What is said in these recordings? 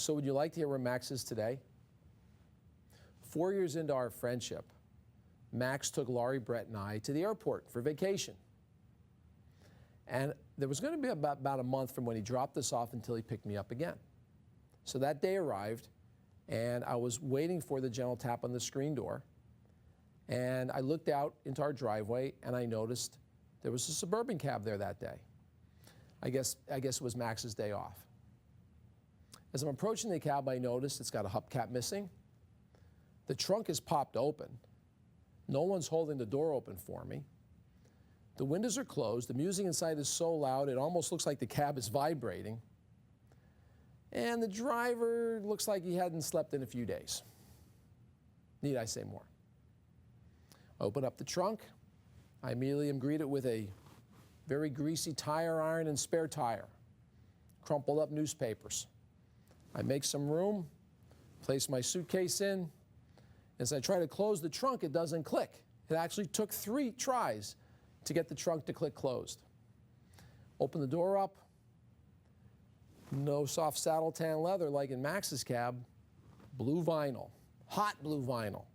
So would you like to hear where Max is today? 4 years into our friendship, Max took Laurie, Brett, and I to the airport for vacation. And there was going to be about a month from when he dropped us off until he picked me up again. So that day arrived, and I was waiting for the gentle tap on the screen door. And I looked out into our driveway, and I noticed there was a Suburban cab there that day. I guess it was Max's day off. As I'm approaching the cab, I noticed it's got a hubcap missing. The trunk is popped open. No one's holding the door open for me. The windows are closed. The music inside is so loud, it almost looks like the cab is vibrating. And the driver looks like he hadn't slept in a few days. Need I say more? Open up the trunk. I immediately am greeted with a very greasy tire iron and spare tire, crumpled up newspapers. I make some room, place my suitcase in. As I try to close the trunk, it doesn't click. It actually took 3 tries to get the trunk to click closed. Open the door up. No soft saddle tan leather like in Max's cab. Blue vinyl, hot blue vinyl.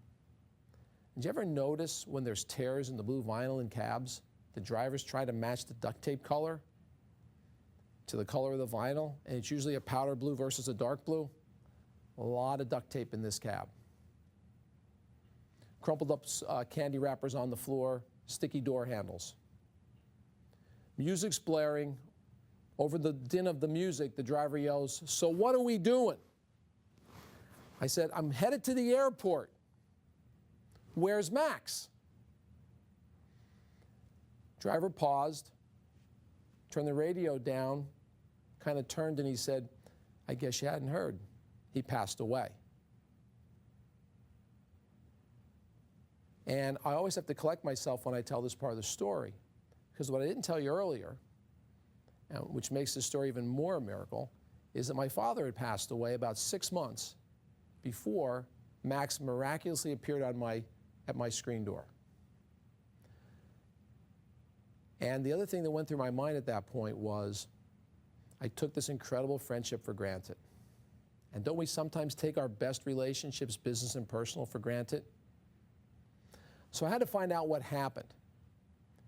Did you ever notice when there's tears in the blue vinyl in cabs, the drivers try to match the duct tape color to the color of the vinyl, and it's usually a powder blue versus a dark blue? A lot of duct tape in this cab. Crumpled up candy wrappers on the floor, sticky door handles. Music's blaring. Over the din of the music, the driver yells, "So what are we doing?" I said, "I'm headed to the airport. Where's Max?" Driver paused, turned the radio down, kind of turned, and he said, "I guess you hadn't heard. He passed away." And I always have to collect myself when I tell this part of the story, because what I didn't tell you earlier, which makes this story even more a miracle, is that my father had passed away about 6 months before Max miraculously appeared at my screen door. And the other thing that went through my mind at that point was, I took this incredible friendship for granted. And don't we sometimes take our best relationships, business and personal, for granted? So I had to find out what happened.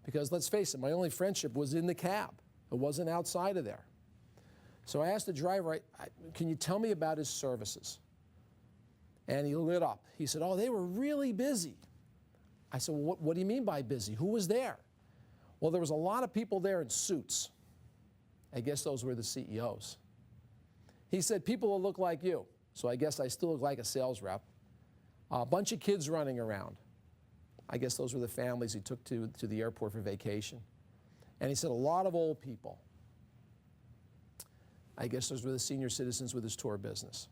Because let's face it, my only friendship was in the cab. It wasn't outside of there. So I asked the driver, "Can you tell me about his services?" And he lit up. He said, "Oh, they were really busy." I said, "Well, what do you mean by busy? Who was there?" "Well, there was a lot of people there in suits." I guess those were the CEOs. He said, "People that look like you." So I guess I still look like a sales rep. A bunch of kids running around. I guess those were the families he took to the airport for vacation. And he said, "A lot of old people." I guess those were the senior citizens with his tour business.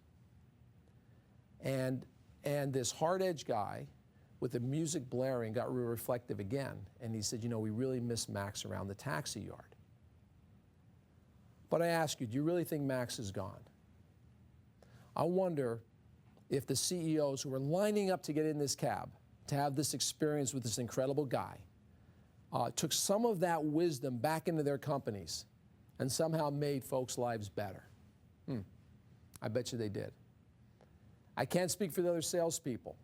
And this hard-edged guy with the music blaring got real reflective again. And he said, "You know, we really miss Max around the taxi yard." But I ask you, do you really think Max is gone? I wonder if the CEOs who were lining up to get in this cab to have this experience with this incredible guy took some of that wisdom back into their companies and somehow made folks' lives better. I bet you they did. I can't speak for the other salespeople,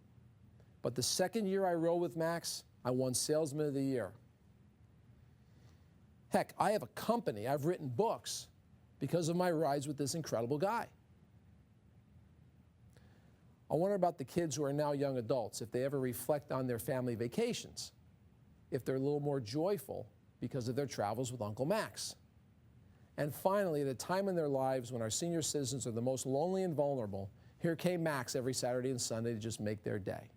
but the second year I rode with Max, I won Salesman of the Year. Heck, I have a company, I've written books because of my rides with this incredible guy. I wonder about the kids who are now young adults, if they ever reflect on their family vacations, if they're a little more joyful because of their travels with Uncle Max. And finally, at a time in their lives when our senior citizens are the most lonely and vulnerable, here came Max every Saturday and Sunday to just make their day.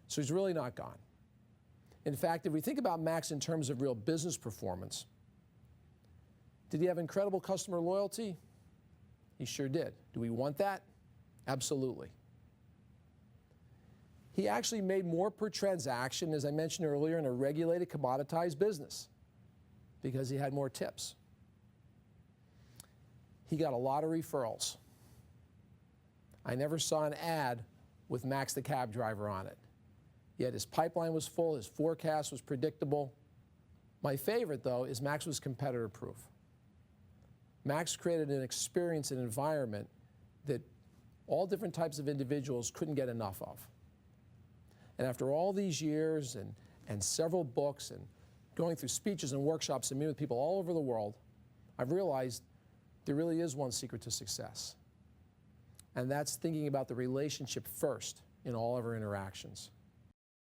So he's really not gone. In fact, if we think about Max in terms of real business performance, did he have incredible customer loyalty? He sure did. Do we want that? Absolutely. He actually made more per transaction, as I mentioned earlier, in a regulated, commoditized business because he had more tips. He got a lot of referrals. I never saw an ad with Max the cab driver on it. Yet his pipeline was full, his forecast was predictable. My favorite, though, is Max was competitor-proof. Max created an experience, an environment that all different types of individuals couldn't get enough of. And after all these years and several books and going through speeches and workshops and meeting with people all over the world, I've realized there really is one secret to success. And that's thinking about the relationship first in all of our interactions.